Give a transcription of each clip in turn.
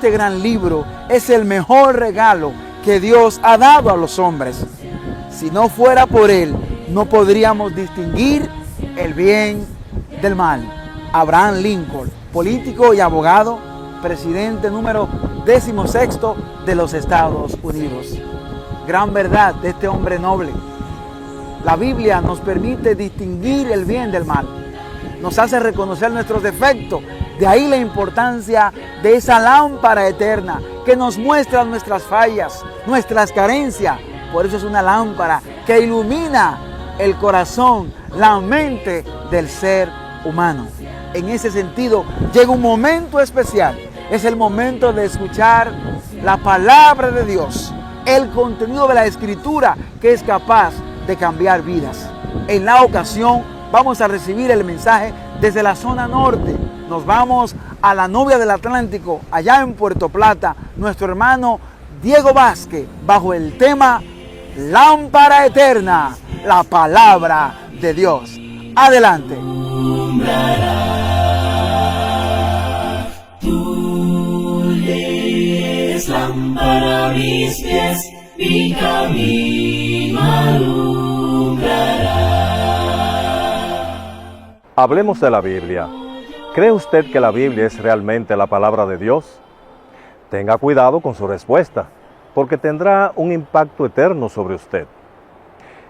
este gran libro es el mejor regalo que Dios ha dado a los hombres. Si no fuera por él, no podríamos distinguir el bien del mal. Abraham Lincoln, político y abogado, presidente número 16 de los Estados Unidos. Gran verdad de este hombre noble. La Biblia nos permite distinguir el bien del mal. Nos hace reconocer nuestros defectos. De ahí la importancia de esa lámpara eterna que nos muestra nuestras fallas, nuestras carencias. Por eso es una lámpara que ilumina el corazón, la mente del ser humano. En ese sentido, llega un momento especial. Es el momento de escuchar la palabra de Dios, el contenido de la Escritura que es capaz de cambiar vidas. En la ocasión vamos a recibir el mensaje desde la zona norte. Nos vamos a la novia del Atlántico, allá en Puerto Plata, nuestro hermano Diego Vázquez, bajo el tema Lámpara Eterna, la palabra de Dios. Adelante. Lámpara a mis pies, mi camino alumbrará. Hablemos de la Biblia. ¿Cree usted que la Biblia es realmente la palabra de Dios? Tenga cuidado con su respuesta, porque tendrá un impacto eterno sobre usted.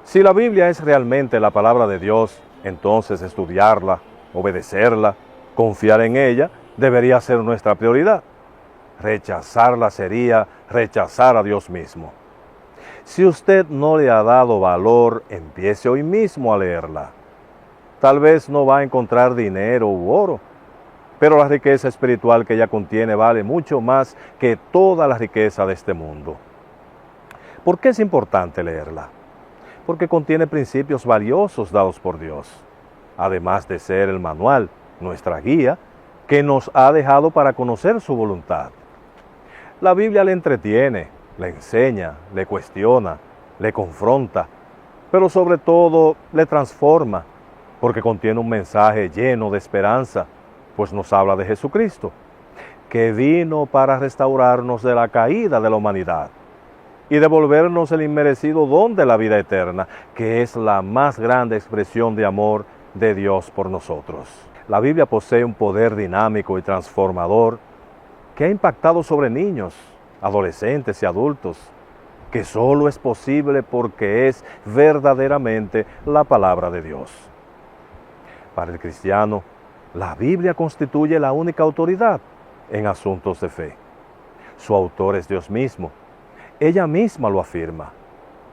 Si la Biblia es realmente la palabra de Dios, entonces estudiarla, obedecerla, confiar en ella, debería ser nuestra prioridad. Rechazarla sería rechazar a Dios mismo. Si usted no le ha dado valor, empiece hoy mismo a leerla. Tal vez no va a encontrar dinero u oro, pero la riqueza espiritual que ella contiene vale mucho más que toda la riqueza de este mundo. ¿Por qué es importante leerla? Porque contiene principios valiosos dados por Dios, además de ser el manual, nuestra guía, que nos ha dejado para conocer su voluntad. La Biblia le entretiene, le enseña, le cuestiona, le confronta, pero sobre todo le transforma, porque contiene un mensaje lleno de esperanza, pues nos habla de Jesucristo, que vino para restaurarnos de la caída de la humanidad y devolvernos el inmerecido don de la vida eterna, que es la más grande expresión de amor de Dios por nosotros. La Biblia posee un poder dinámico y transformador que ha impactado sobre niños, adolescentes y adultos, que solo es posible porque es verdaderamente la palabra de Dios. Para el cristiano, la Biblia constituye la única autoridad en asuntos de fe. Su autor es Dios mismo. Ella misma lo afirma.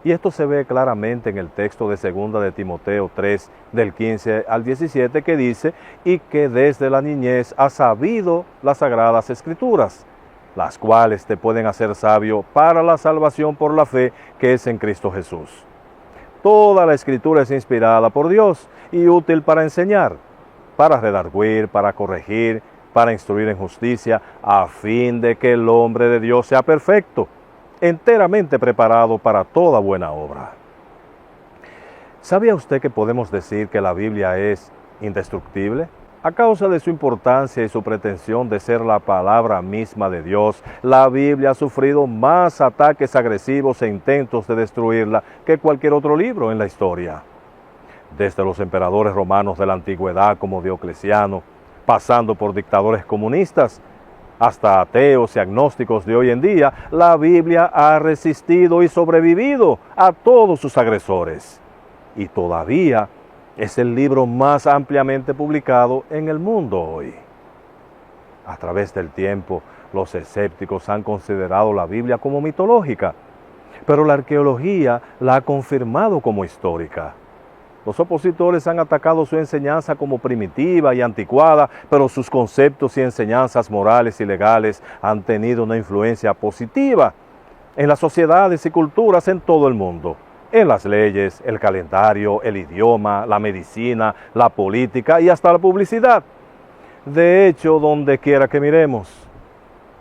Y esto se ve claramente en el texto de 2 de Timoteo 3, del 15 al 17, que dice, y que desde la niñez has sabido las sagradas escrituras, las cuales te pueden hacer sabio para la salvación por la fe que es en Cristo Jesús. Toda la escritura es inspirada por Dios y útil para enseñar, para redarguir, para corregir, para instruir en justicia, a fin de que el hombre de Dios sea perfecto, enteramente preparado para toda buena obra. ¿Sabía usted que podemos decir que la Biblia es indestructible? A causa de su importancia y su pretensión de ser la palabra misma de Dios, la Biblia ha sufrido más ataques agresivos e intentos de destruirla que cualquier otro libro en la historia. Desde los emperadores romanos de la antigüedad como Diocleciano, pasando por dictadores comunistas, hasta ateos y agnósticos de hoy en día, la Biblia ha resistido y sobrevivido a todos sus agresores. Y todavía es el libro más ampliamente publicado en el mundo hoy. A través del tiempo, los escépticos han considerado la Biblia como mitológica, pero la arqueología la ha confirmado como histórica. Los opositores han atacado su enseñanza como primitiva y anticuada, pero sus conceptos y enseñanzas morales y legales han tenido una influencia positiva en las sociedades y culturas en todo el mundo, en las leyes, el calendario, el idioma, la medicina, la política y hasta la publicidad. De hecho, donde quiera que miremos,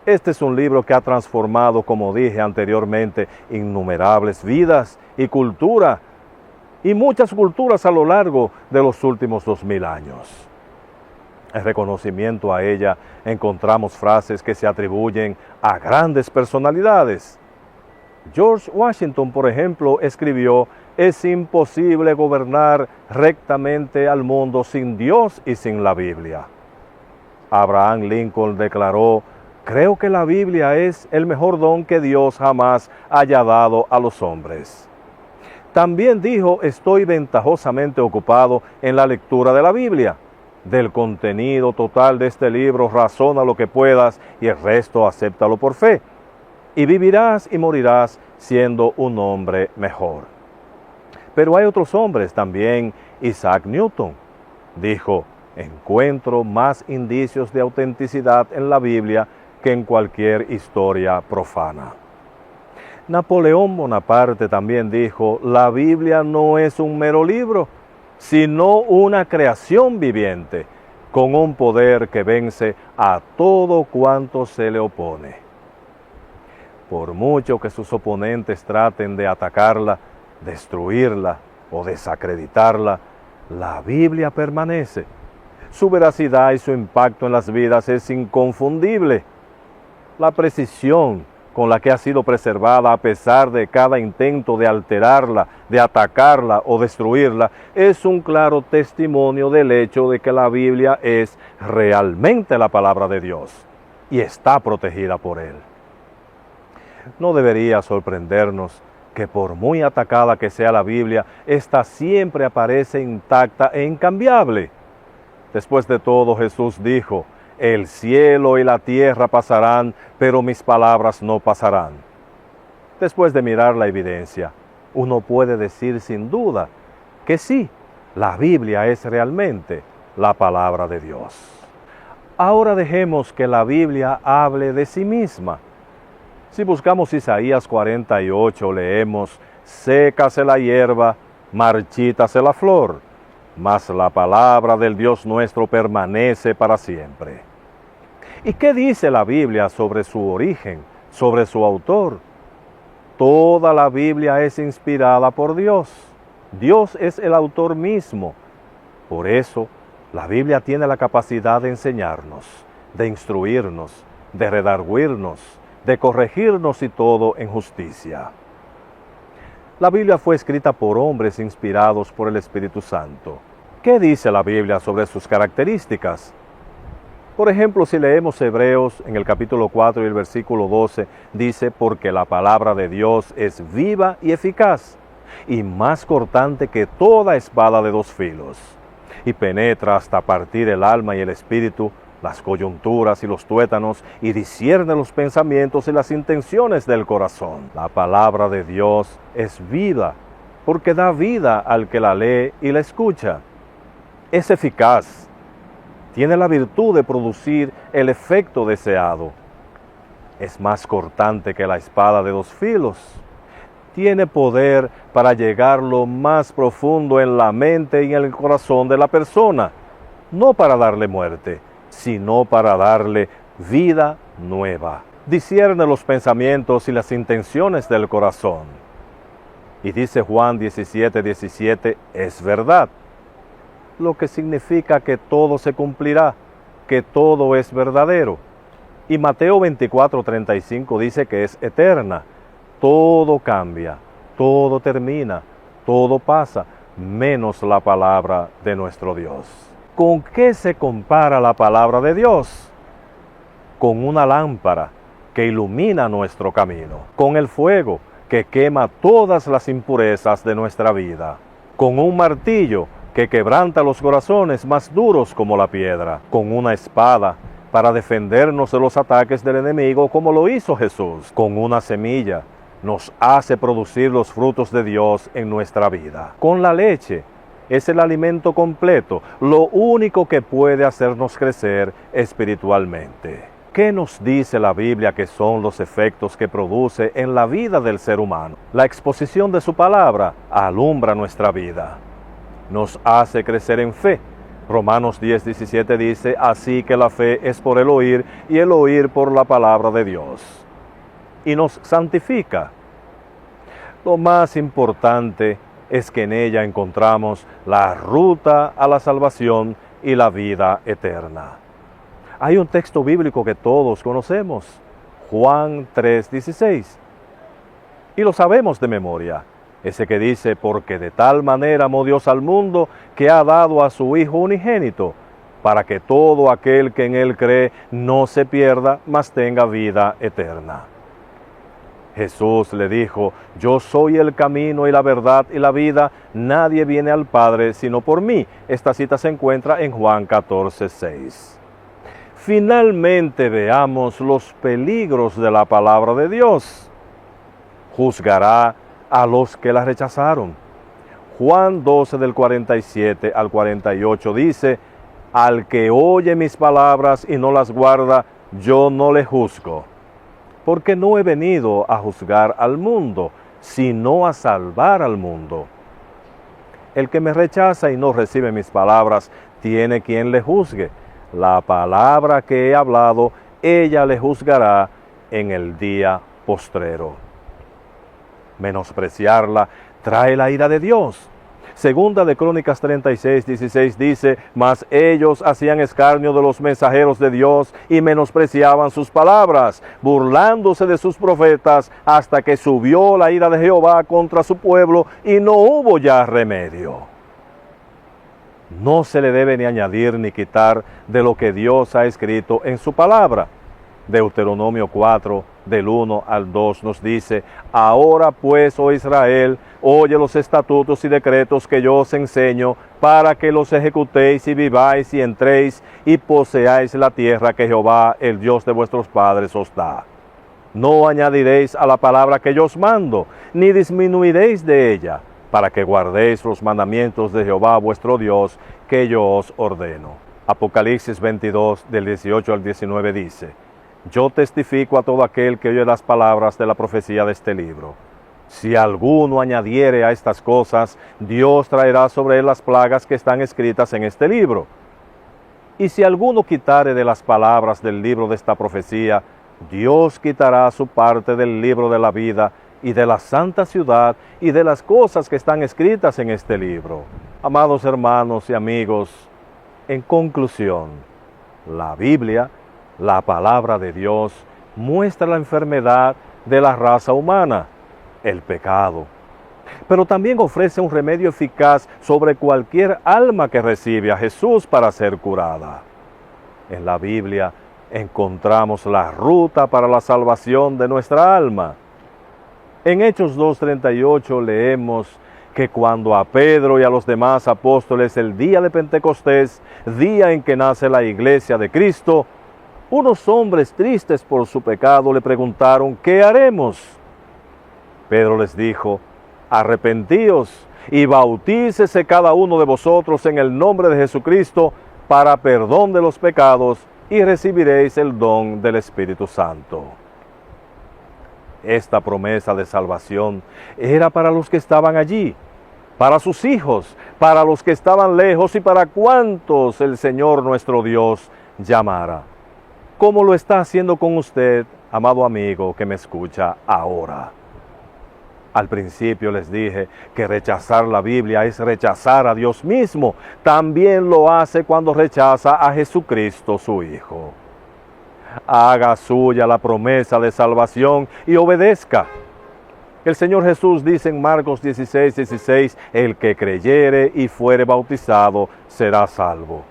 este es un libro que ha transformado, como dije anteriormente, innumerables vidas y cultura, y muchas culturas a lo largo de los últimos 2000 años. En reconocimiento a ella encontramos frases que se atribuyen a grandes personalidades. George Washington, por ejemplo, escribió: es imposible gobernar rectamente al mundo sin Dios y sin la Biblia. Abraham Lincoln declaró: creo que la Biblia es el mejor don que Dios jamás haya dado a los hombres. También dijo: estoy ventajosamente ocupado en la lectura de la Biblia. Del contenido total de este libro razona lo que puedas y el resto acéptalo por fe. Y vivirás y morirás siendo un hombre mejor. Pero hay otros hombres también. Isaac Newton dijo: encuentro más indicios de autenticidad en la Biblia que en cualquier historia profana. Napoleón Bonaparte también dijo: la Biblia no es un mero libro, sino una creación viviente, con un poder que vence a todo cuanto se le opone. Por mucho que sus oponentes traten de atacarla, destruirla o desacreditarla, la Biblia permanece. Su veracidad y su impacto en las vidas es inconfundible. La precisión con la que ha sido preservada a pesar de cada intento de alterarla, de atacarla o destruirla, es un claro testimonio del hecho de que la Biblia es realmente la palabra de Dios y está protegida por Él. No debería sorprendernos que por muy atacada que sea la Biblia, ésta siempre aparece intacta e incambiable. Después de todo, Jesús dijo: el cielo y la tierra pasarán, pero mis palabras no pasarán. Después de mirar la evidencia, uno puede decir sin duda que sí, la Biblia es realmente la palabra de Dios. Ahora dejemos que la Biblia hable de sí misma. Si buscamos Isaías 48, leemos: sécase la hierba, marchítase la flor, mas la palabra del Dios nuestro permanece para siempre. ¿Y qué dice la Biblia sobre su origen, sobre su autor? Toda la Biblia es inspirada por Dios. Dios es el autor mismo. Por eso, la Biblia tiene la capacidad de enseñarnos, de instruirnos, de redarguirnos, de corregirnos y todo en justicia. La Biblia fue escrita por hombres inspirados por el Espíritu Santo. ¿Qué dice la Biblia sobre sus características? Por ejemplo, si leemos Hebreos en el capítulo 4 y el versículo 12, dice: porque la palabra de Dios es viva y eficaz, y más cortante que toda espada de dos filos, y penetra hasta partir el alma y el espíritu, las coyunturas y los tuétanos, y discierne los pensamientos y las intenciones del corazón. La palabra de Dios es viva, porque da vida al que la lee y la escucha. Es eficaz. Tiene la virtud de producir el efecto deseado. Es más cortante que la espada de dos filos. Tiene poder para llegar lo más profundo en la mente y en el corazón de la persona, no para darle muerte, sino para darle vida nueva. Discierne los pensamientos y las intenciones del corazón. Y dice Juan 17:17, es verdad. Lo que significa que todo se cumplirá, que todo es verdadero. Y Mateo 24:35 dice que es eterna. Todo cambia, todo termina, todo pasa, menos la palabra de nuestro Dios. ¿Con qué se compara la palabra de Dios? Con una lámpara que ilumina nuestro camino, con el fuego que quema todas las impurezas de nuestra vida, con un martillo que quebranta los corazones más duros como la piedra, con una espada para defendernos de los ataques del enemigo como lo hizo Jesús, con una semilla nos hace producir los frutos de Dios en nuestra vida. Con la leche es el alimento completo, lo único que puede hacernos crecer espiritualmente. ¿Qué nos dice la Biblia que son los efectos que produce en la vida del ser humano? La exposición de su palabra alumbra nuestra vida. Nos hace crecer en fe. Romanos 10:17 dice: así que la fe es por el oír y el oír por la palabra de Dios. Y nos santifica. Lo más importante es que en ella encontramos la ruta a la salvación y la vida eterna. Hay un texto bíblico que todos conocemos, Juan 3:16, y lo sabemos de memoria, ese que dice, porque de tal manera amó Dios al mundo que ha dado a su Hijo unigénito, para que todo aquel que en Él cree no se pierda, mas tenga vida eterna. Jesús le dijo, yo soy el camino y la verdad y la vida, nadie viene al Padre sino por mí. Esta cita se encuentra en Juan 14:6. Finalmente veamos los peligros de la palabra de Dios. Juzgará a los que la rechazaron. Juan 12 del 47 al 48 dice, al que oye mis palabras y no las guarda, yo no le juzgo. Porque no he venido a juzgar al mundo, sino a salvar al mundo. El que me rechaza y no recibe mis palabras, tiene quien le juzgue. La palabra que he hablado, ella le juzgará en el día postrero. Menospreciarla trae la ira de Dios. Segunda de Crónicas 36:16 dice, mas ellos hacían escarnio de los mensajeros de Dios y menospreciaban sus palabras, burlándose de sus profetas, hasta que subió la ira de Jehová contra su pueblo y no hubo ya remedio. No se le debe ni añadir ni quitar de lo que Dios ha escrito en su palabra. Deuteronomio 4, del 1 al 2 nos dice, ahora pues, oh Israel, oye los estatutos y decretos que yo os enseño, para que los ejecutéis y viváis y entréis y poseáis la tierra que Jehová, el Dios de vuestros padres, os da. No añadiréis a la palabra que yo os mando, ni disminuiréis de ella, para que guardéis los mandamientos de Jehová vuestro Dios, que yo os ordeno. Apocalipsis 22, del 18 al 19 dice, yo testifico a todo aquel que oye las palabras de la profecía de este libro. Si alguno añadiere a estas cosas, Dios traerá sobre él las plagas que están escritas en este libro. Y si alguno quitare de las palabras del libro de esta profecía, Dios quitará su parte del libro de la vida y de la santa ciudad y de las cosas que están escritas en este libro. Amados hermanos y amigos, en conclusión, la Biblia, la palabra de Dios, muestra la enfermedad de la raza humana, el pecado. Pero también ofrece un remedio eficaz sobre cualquier alma que recibe a Jesús para ser curada. En la Biblia encontramos la ruta para la salvación de nuestra alma. En Hechos 2:38 leemos que cuando a Pedro y a los demás apóstoles el día de Pentecostés, día en que nace la iglesia de Cristo, unos hombres tristes por su pecado le preguntaron, ¿qué haremos? Pedro les dijo, arrepentíos y bautícese cada uno de vosotros en el nombre de Jesucristo para perdón de los pecados y recibiréis el don del Espíritu Santo. Esta promesa de salvación era para los que estaban allí, para sus hijos, para los que estaban lejos y para cuantos el Señor nuestro Dios llamara. Como lo está haciendo con usted, amado amigo que me escucha ahora. Al principio les dije que rechazar la Biblia es rechazar a Dios mismo. También lo hace cuando rechaza a Jesucristo, su Hijo. Haga suya la promesa de salvación y obedezca. El Señor Jesús dice en Marcos 16:16, el que creyere y fuere bautizado será salvo.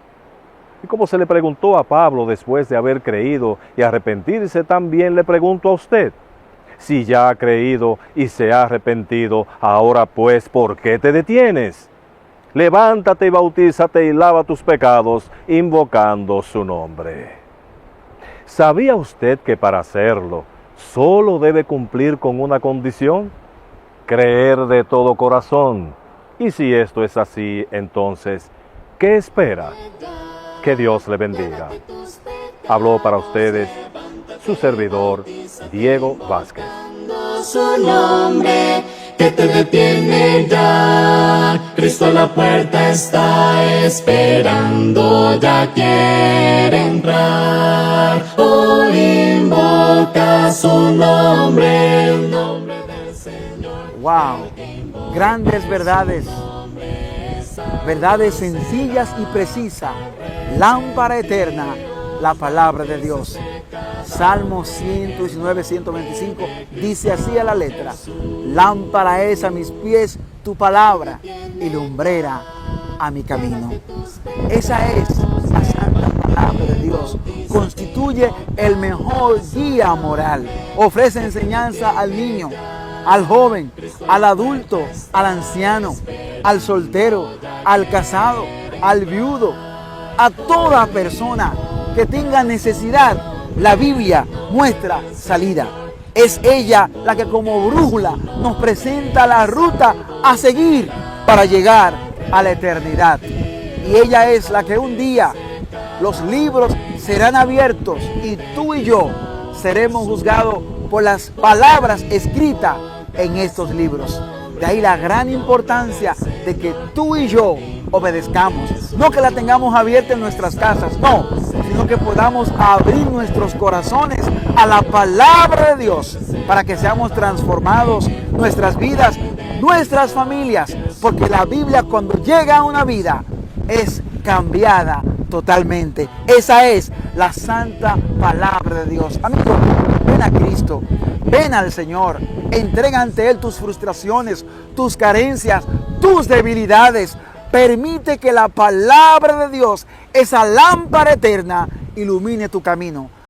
Y como se le preguntó a Pablo después de haber creído y arrepentirse, también le pregunto a usted, si ya ha creído y se ha arrepentido, ahora pues, ¿por qué te detienes? Levántate y bautízate y lava tus pecados, invocando su nombre. ¿Sabía usted que para hacerlo, solo debe cumplir con una condición? Creer de todo corazón. Y si esto es así, entonces, ¿qué espera? Que Dios le bendiga. Habló para ustedes su servidor, Diego Vázquez. Su nombre que te detiene ya. Cristo a la puerta está esperando, ya quiere entrar. Hoy invoca su nombre, el nombre del Señor. Wow, grandes verdades verdades sencillas y precisas, lámpara eterna, la palabra de Dios. Salmo 119, 125 dice así a la letra: lámpara es a mis pies tu palabra y lumbrera a mi camino. Esa es la santa palabra de Dios. Constituye el mejor guía moral. Ofrece enseñanza al niño, al joven, al adulto, al anciano, al soltero, al casado, al viudo, a toda persona que tenga necesidad. La Biblia muestra salida. Es ella la que como brújula nos presenta la ruta a seguir para llegar a la eternidad. Y ella es la que un día los libros serán abiertos y tú y yo seremos juzgados por las palabras escritas en estos libros. De ahí la gran importancia de que tú y yo obedezcamos. No que la tengamos abierta en nuestras casas, no, sino que podamos abrir nuestros corazones a la palabra de Dios para que seamos transformados, nuestras vidas, nuestras familias, porque la Biblia cuando llega a una vida es cambiada totalmente. Esa es la santa palabra de Dios. Amigo, ven a Cristo, ven al Señor, entrega ante Él tus frustraciones, tus carencias, tus debilidades. Permite que la palabra de Dios, esa lámpara eterna, ilumine tu camino.